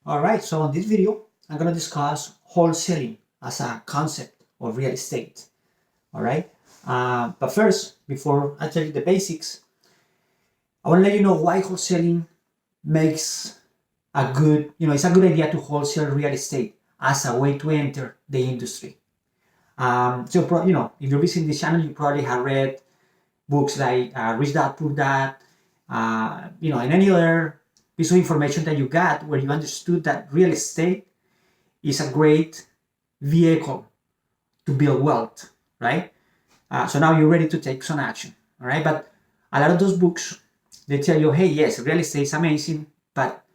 All right, so in this video, I'm going to discuss wholesaling as a concept of real estate. All right, but first, before I tell you the basics, I want to let you know why wholesaling makes a good, it's a good idea to wholesale real estate as a way to enter the industry. If you're visiting this channel, you probably have read books like Rich Dad Poor Dad, and any other piece of information that you got where you understood that real estate is a great vehicle to build wealth, right? So now you're ready to take some action, all right? But a lot of those books, they tell you, hey, yes, real estate is amazing, but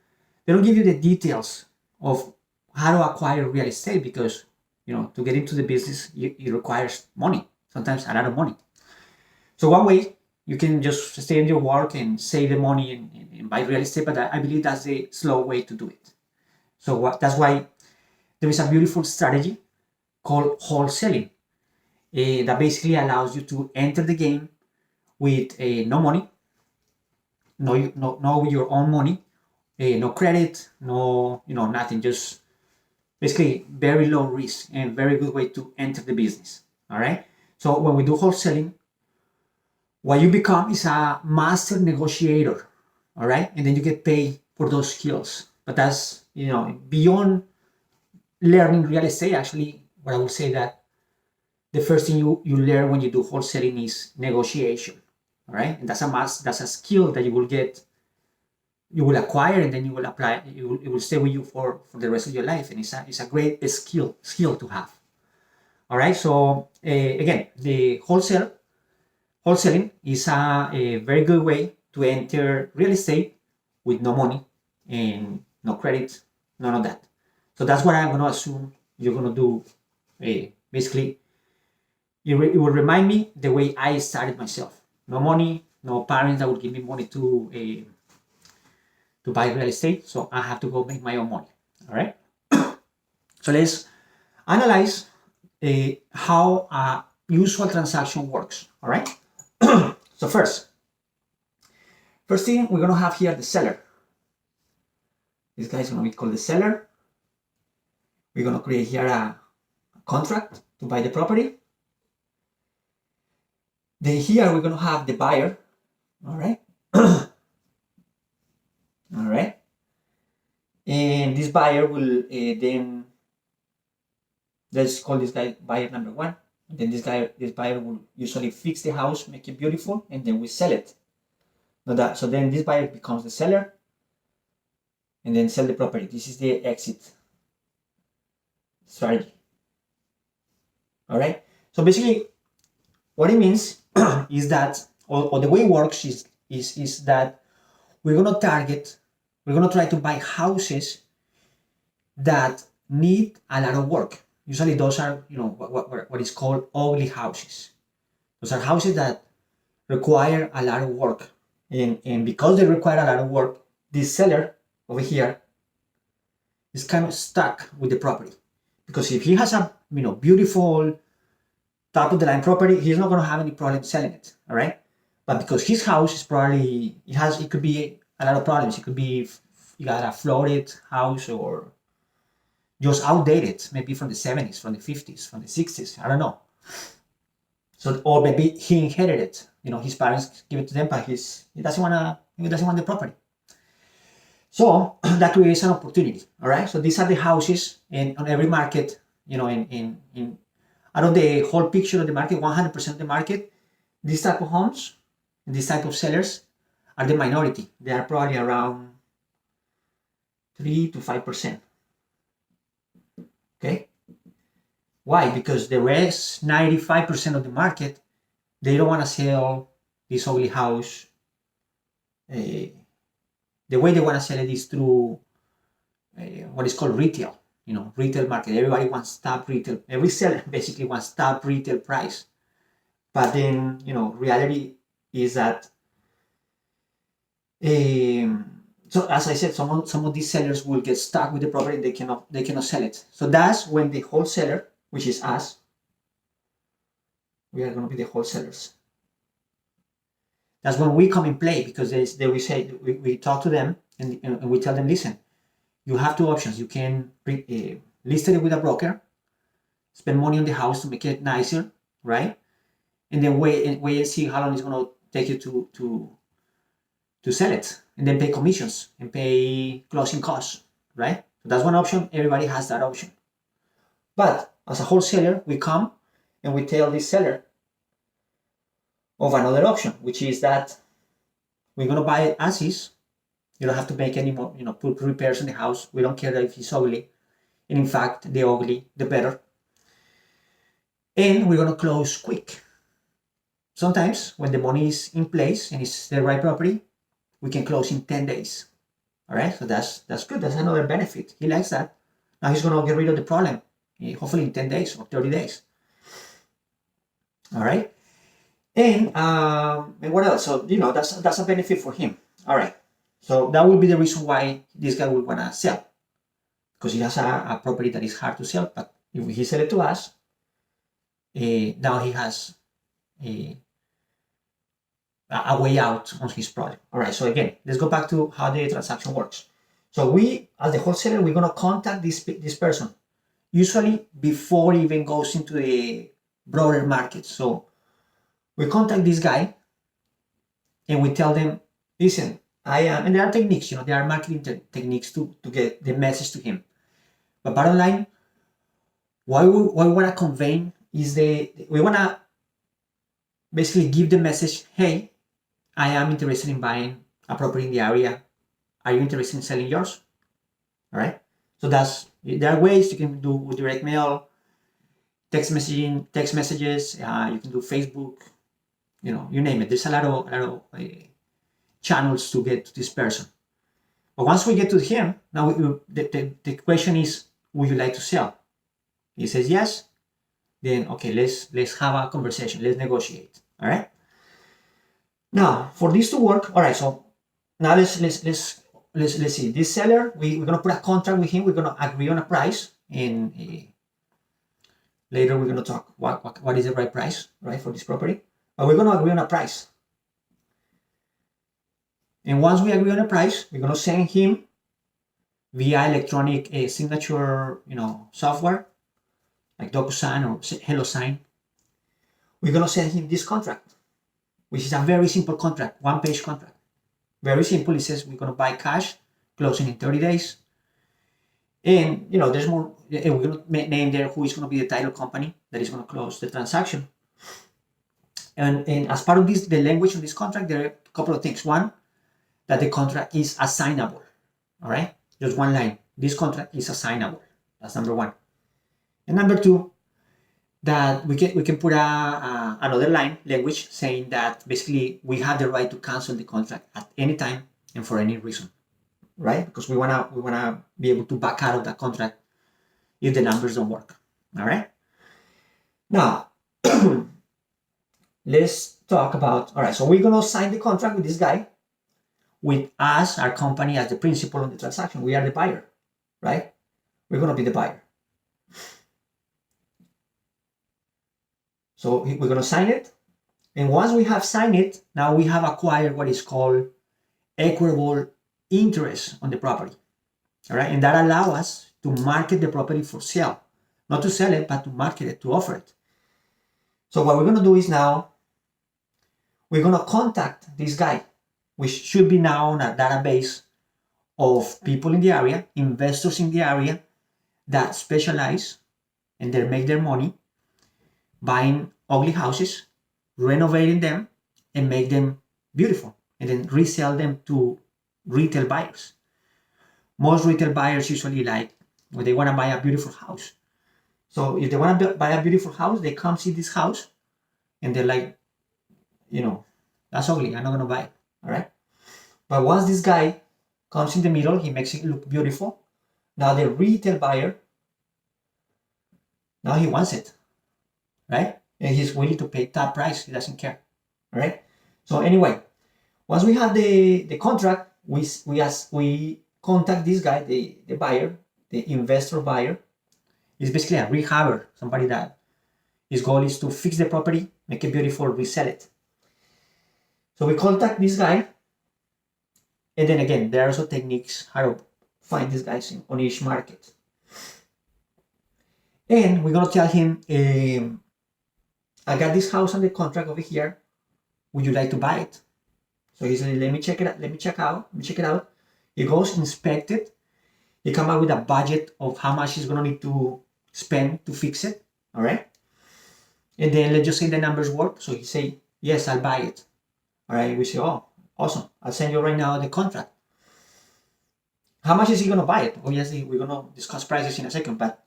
they don't give you the details of how to acquire real estate because, to get into the business, it requires money, sometimes a lot of money. So one way you can just stay in your work and save the money and buy real estate, but I believe that's the slow way to do it. So that's why there is a beautiful strategy called wholesaling that basically allows you to enter the game with no money, no your own money, no credit, no nothing, just basically very low risk and very good way to enter the business. All right. So when we do wholesaling, what you become is a master negotiator, all right? And then you get paid for those skills. But that's, beyond learning real estate, actually, what I would say that the first thing you learn when you do wholesaling is negotiation, all right? And that's a skill that you will acquire, and then you will apply, it will stay with you for the rest of your life. And it's a great skill to have. All right, so again, the wholesaling is a very good way to enter real estate with no money and no credit, none of that. So that's what I'm going to assume you're going to do. Basically, it will remind me the way I started myself. No money, no parents that would give me money to buy real estate. So I have to go make my own money. All right. So let's analyze how a usual transaction works. All right. So first thing we're going to have here the seller. This guy is going to be called the seller. We're going to create here a contract to buy the property. Then here we're going to have the buyer. All right. All right. And this buyer will then, let's call this guy buyer number one. And then this buyer will usually fix the house, make it beautiful, and then we sell it. So then this buyer becomes the seller and then sell the property. This is the exit strategy. All right. So basically what it means is that, or the way it works is that we're going to try to buy houses that need a lot of work. Usually those are, what is called ugly houses. Those are houses that require a lot of work. And because they require a lot of work, this seller over here is kind of stuck with the property. Because if he has a beautiful top of the line property, he's not going to have any problem selling it. All right. But because his house is probably, it could be a lot of problems. It could be you got a flooded house or just outdated, maybe from the 70s, from the 50s, from the 60s. I don't know. So, or maybe he inherited it. His parents give it to them, but he doesn't want the property. So that creates an opportunity. All right. So these are the houses, and on every market, in out of the whole picture of the market, 100% of the market, these type of homes and these type of sellers are the minority. They are probably around 3 to 5%. Okay. Why? Because the rest, 95% of the market, they don't want to sell this ugly house. The way they want to sell it is through what is called retail. Retail market. Everybody wants top retail. Every seller basically wants top retail price. But then, reality is that, so as I said, some of these sellers will get stuck with the property. They cannot sell it. So that's when the wholesaler, which is us, we are going to be the wholesalers. That's when we come in play, because we talk to them and we tell them, listen, you have two options. You can list it with a broker, spend money on the house to make it nicer, right? And then wait and see how long it's going to take you to sell it, and then pay commissions and pay closing costs, right? So that's one option. Everybody has that option. But as a wholesaler, we come and we tell the seller of another option, which is that we're going to buy it as is. You don't have to make any more, put repairs in the house. We don't care if it's ugly. And in fact, the ugly, the better. And we're going to close quick. Sometimes when the money is in place and it's the right property, we can close in 10 days. All right, so that's good. That's another benefit. He likes that. Now he's going to get rid of the problem, hopefully in 10 days or 30 days. All right. And what else? So, that's a benefit for him. All right. So that would be the reason why this guy would want to sell, because he has a property that is hard to sell. But if he sell it to us, now he has a way out on his project. All right. So again, let's go back to how the transaction works. So we, as the wholesaler, we're going to contact this person, usually before it even goes into the broader market. So we contact this guy and we tell them, listen, and there are techniques, there are marketing techniques to get the message to him. But bottom line, what we want to convey is we want to basically give the message, hey, I am interested in buying a property in the area. Are you interested in selling yours? All right. So there are ways you can do with direct mail, text messages. You can do Facebook. You name it. There's a lot of channels to get to this person. But once we get to him, now the question is, would you like to sell? He says yes. Then okay, let's have a conversation. Let's negotiate. All right. Now for this to work, all right. So now let's see. This seller, we're gonna put a contract with him. We're gonna agree on a price, and later we're gonna talk what is the right price, right, for this property. But we're gonna agree on a price. And once we agree on a price, we're gonna send him via electronic signature, software like DocuSign or HelloSign. We're gonna send him this contract, which is a very simple contract, one-page contract. Very simple. It says we're gonna buy cash, closing in 30 days. And there's more. We're gonna name there who is gonna be the title company that is gonna close the transaction. And as part of this, the language of this contract, there are a couple of things. One, that the contract is assignable. All right, just one line. This contract is assignable. That's number one. And number two, that we can put another language saying that basically we have the right to cancel the contract at any time and for any reason, right? Because we wanna be able to back out of that contract if the numbers don't work. All right. Now let's talk about. All right. So we're gonna sign the contract with this guy, with us, our company, as the principal on the transaction. We are the buyer, right? We're gonna be the buyer. So we're going to sign it. And once we have signed it, now we have acquired what is called equitable interest on the property. All right. And that allows us to market the property for sale, not to sell it, but to market it, to offer it. So what we're going to do is now we're going to contact this guy, which should be now on a database of people in the area, investors in the area that specialize and they make their money buying ugly houses, renovating them, and make them beautiful, and then resell them to retail buyers. Most retail buyers usually when they want to buy a beautiful house. So if they want to buy a beautiful house, they come see this house, and they're like, that's ugly. I'm not going to buy it. All right. But once this guy comes in the middle, he makes it look beautiful. Now the retail buyer, now he wants it. Right? And he's willing to pay top price. He doesn't care. All right. So anyway, once we have the contract, we contact this guy, the buyer, the investor buyer. He's basically a rehabber, somebody that his goal is to fix the property, make it beautiful, resell it. So we contact this guy, and then again, there are also techniques how to find these guys on each market. And we're gonna tell him, I got this house under contract over here. Would you like to buy it? So he said, let me check it out. Let me check it out. He goes, inspect it. He come up with a budget of how much he's gonna need to spend to fix it. All right. And then let's just say the numbers work. So he say, yes, I'll buy it. All right. We say, oh, awesome. I'll send you right now the contract. How much is he gonna buy it? Obviously, we're gonna discuss prices in a second, but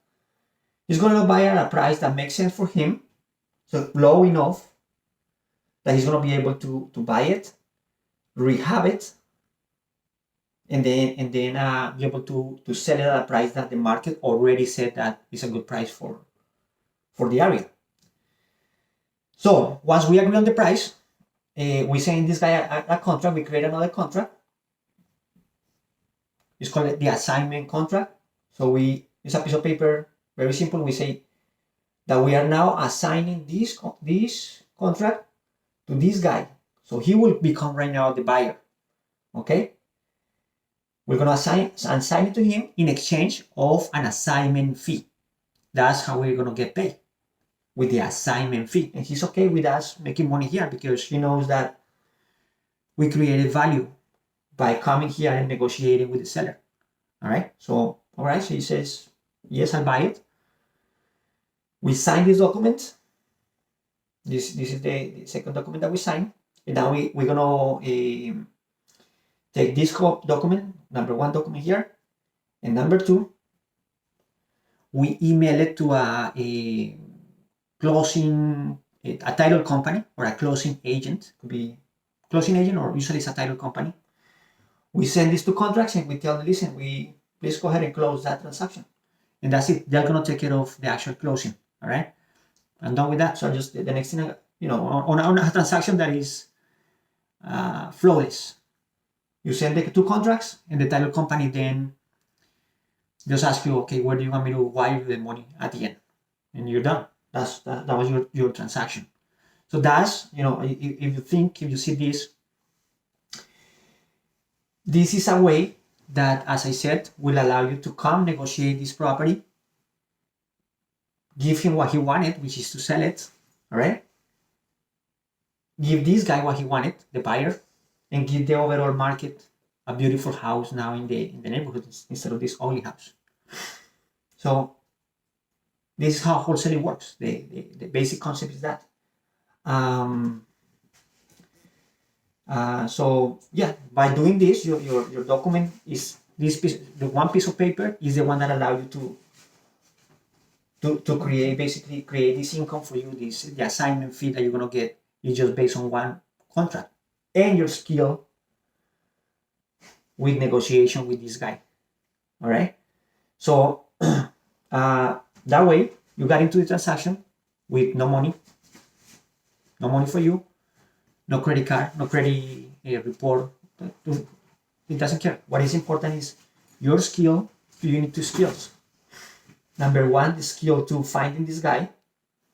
he's gonna buy it at a price that makes sense for him. So low enough that he's gonna be able to buy it, rehab it, and then be able to sell it at a price that the market already said that is a good price for the area. So once we agree on the price, we send this guy a contract. We create another contract. It's called the assignment contract. So it's a piece of paper, very simple. We say that we are now assigning this contract to this guy. So he will become right now the buyer. Okay? We're gonna assign it to him in exchange of an assignment fee. That's how we're gonna get paid, with the assignment fee. And he's okay with us making money here because he knows that we created value by coming here and negotiating with the seller. All right. So, all right. So he says, yes, I'll buy it. We sign this document. This is the second document that we sign. And now we're going to take this document, number one document here, and number two, we email it to a closing, a title company or a closing agent. Could be closing agent, or usually it's a title company. We send this to contracts and we tell them, listen, please go ahead and close that transaction. And that's it. They're going to take care of the actual closing. All right. I'm done with that. So just the next thing, on a transaction that is flawless, you send the two contracts and the title company then just ask you, okay, where do you want me to wire the money at the end? And you're done. That was your transaction. So that's, if you see this is a way that, as I said, will allow you to come negotiate this property, give him what he wanted, which is to sell it. All right. Give this guy what he wanted, the buyer, and give the overall market a beautiful house now in the neighborhood instead of this ugly house. So this is how wholesaling works. The basic concept is that. So yeah, by doing this, your document is this piece. The one piece of paper is the one that allows you to create this income for you. The assignment fee that you're gonna get is just based on one contract and your skill with negotiation with this guy. All right. So that way you got into the transaction with no money for you, no credit card, no credit report. It doesn't care. What is important is your skill. You need two skills. Number one, the skill to finding this guy,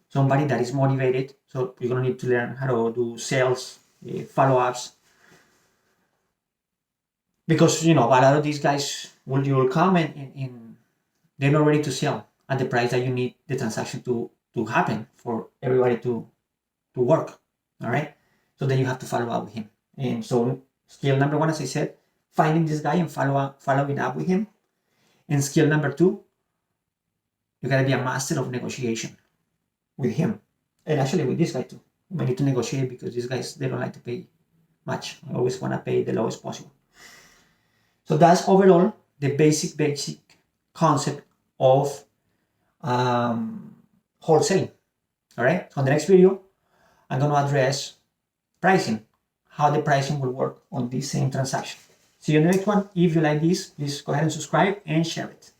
somebody that is motivated. So you're gonna need to learn how to do sales, follow-ups, because a lot of these guys will come and they're not ready to sell at the price that you need the transaction to happen for everybody to work. All right. So then you have to follow up with him. And so skill number one, as I said, finding this guy and following up with him. And skill number two, you gotta be a master of negotiation with him. And actually with this guy too. You might need to negotiate because these guys, they don't like to pay much. I always want to pay the lowest possible. So that's overall the basic concept of wholesaling. All right. So on the next video, I'm going to address pricing, how the pricing will work on this same transaction. See you in the next one. If you like this, please go ahead and subscribe and share it.